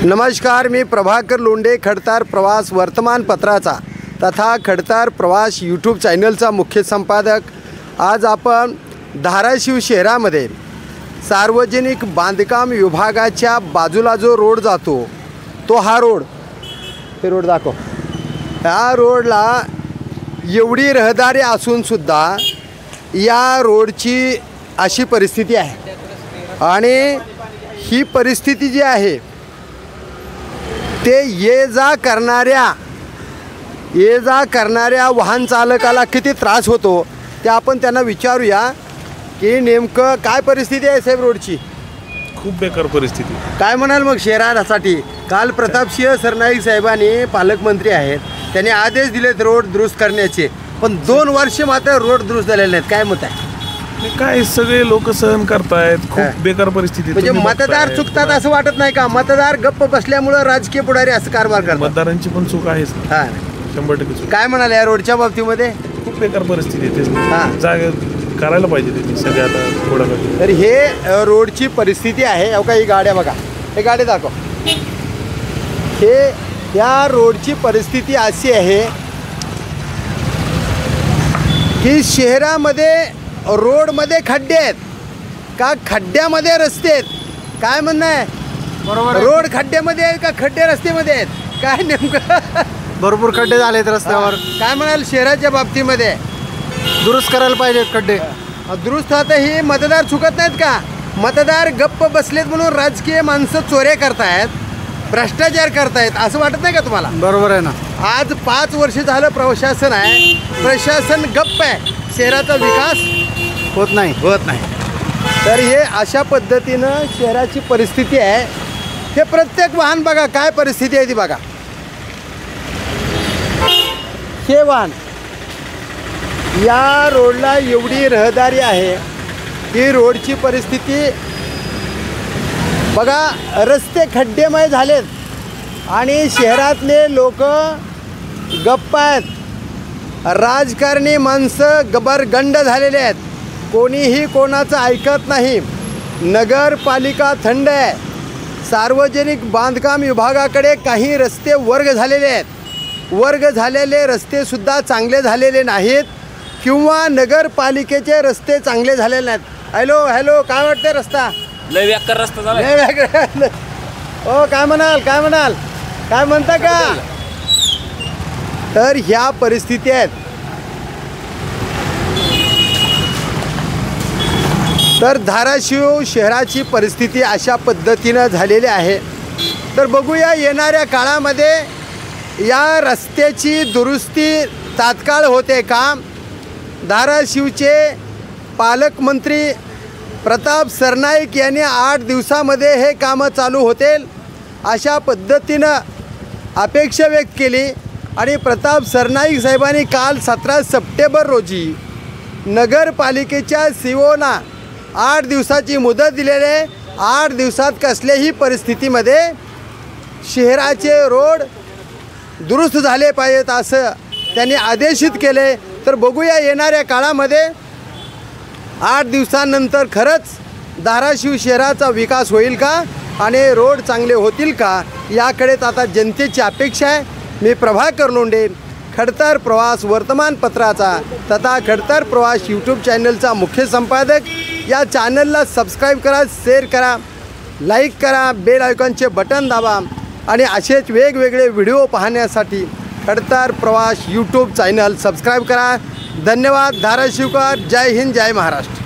नमस्कार, मी प्रभाकर लोंढे, खडतार प्रवास वर्तमानपत्राचा तथा खडतार प्रवास यूट्यूब चॅनलचा मुख्य संपादक। आज आपण धाराशिव शहरामध्ये सार्वजनिक बांधकाम विभागाच्या बाजूला जो रोड जातो तो हा रोड, हे रोड दाखव। या रोडला एवढी रहदारी असून सुद्धा या रोडची अशी परिस्थिती आहे आणि ही परिस्थिती जी आहे ते ये जा करणाऱ्या वाहन चालकाला किती त्रास होतो ते आपण त्यांना विचारूया की नेमकं काय परिस्थिती आहे साहेब रोडची। खूप बेकार परिस्थिती। काय म्हणाल मग शहरासाठी? काल प्रतापसिंह सरनाईक साहेबांनी, पालकमंत्री आहेत, त्यांनी आदेश दिलेत रोड दुरुस्त करण्याचे, पण 2 वर्ष मात्र रोड दुरुस्त झालेले नाहीत। काय मत आहे? काय सगळे लोक सहन करतायत, खूप बेकार परिस्थिती। म्हणजे मतदार चुकतात असं वाटत नाही का? मतदार गप्प बसल्यामुळे राजकीय पुढारी असं कारभार करतात। मतदारांची पण चूक आहेच। हां, 100% चूक। काय म्हणाले या रोडच्या बाबतीमध्ये? खूप बेकार परिस्थिती आहे, जागा करायला पाहिजे त्यांनी सगळं आता थोडं काही। तर हे रोडची परिस्थिती आहे। अहो काही गाड्या बघा, हे गाडी दाखव। या रोडची परिस्थिती अशी आहे की शहरामध्ये रोडमध्ये खड्डे आहेत का खड्ड्यामध्ये रस्ते आहेत? काय म्हणणं आहे? बरोबर, रोड खड्ड्यामध्ये आहे का खड्डे रस्त्यामध्ये आहेत? काय नेमकं? भरपूर खड्डे झालेत रस्त्यावर। काय म्हणाल शहराच्या बाबतीमध्ये? दुरुस्त करायला पाहिजेत खड्डे। दुरुस्त आता ही मतदार चुकत नाहीत का? मतदार गप्प बसलेत म्हणून राजकीय माणसं चोऱ्या करतायत, भ्रष्टाचार करतायत, असं वाटत नाही का तुम्हाला? बरोबर आहे ना। आज 5 वर्ष झालं प्रशासन आहे, प्रशासन गप्प आहे, शहराचा विकास होत नाही। तर हे अशा पद्धतीनं शहराची परिस्थिती आहे। हे प्रत्येक वाहन बघा काय परिस्थिती आहे ती बघा। हे वाहन, या रोडला एवढी रहदारी आहे की रोडची परिस्थिती बघा। रस्ते खड्डेमय झालेत आणि शहरातले लोक गप्प आहेत, राजकारणी माणसं गबरगंड झालेले आहेत, कोणीही कोणाचं ऐकत नाही। नगरपालिका थंड आहे, सार्वजनिक बांधकाम विभागाकडे काही रस्ते वर्ग झालेले आहेत, वर्ग झालेले रस्तेसुद्धा चांगले झालेले नाहीत किंवा नगरपालिकेचे रस्ते चांगले झालेले नाहीत। हॅलो, काय वाटतं रस्ता? लय व्याकर रस्ता झाला, लय व्याकर। ओ काय म्हणाल काय म्हणता का? तर ह्या परिस्थिती आहेत। तर धाराशिव शहराची परिस्थिती अशा पद्धतीनं झालेली आहे। तर बघूया येणाऱ्या काळामध्ये या रस्त्याची दुरुस्ती तात्काळ होते का? धाराशिवचे पालकमंत्री प्रताप सरनाईक यांनी 8 दिवसामध्ये हे कामं चालू होतील अशा पद्धतीनं अपेक्षा व्यक्त केली आणि प्रताप सरनाईक साहेबांनी काल 17 सप्टेंबर रोजी नगरपालिकेच्या सीओना 8 दिवसाची मुदत दिलेले, 8 दिवसात कसल्याही परिस्थितीमध्ये शहराचे रोड दुरुस्त झाले पाहिजेत असं त्यांनी आदेशित केले। तर बघूया येणाऱ्या काळामध्ये 8 दिवसांनंतर खरंच धाराशिव शहराचा विकास होईल का आणि रोड चांगले होतील का, याकडेच आता जनतेची अपेक्षा आहे। मी प्रभाकर लोंढे, खडतार प्रवास वर्तमानपत्राचा तथा खडतार प्रवास यूट्यूब चॅनलचा मुख्य संपादक। या चॅनलला सबस्क्राईब करा, शेअर करा, लाईक करा, बेल आयकॉनचे बटन दाबा आणि असेच वेगवेगळे व्हिडिओ पाहण्यासाठी खडतार प्रवास यूट्यूब चॅनल सबस्क्राईब करा। धन्यवाद। धाराशिवकर, जय हिंद, जय महाराष्ट्र।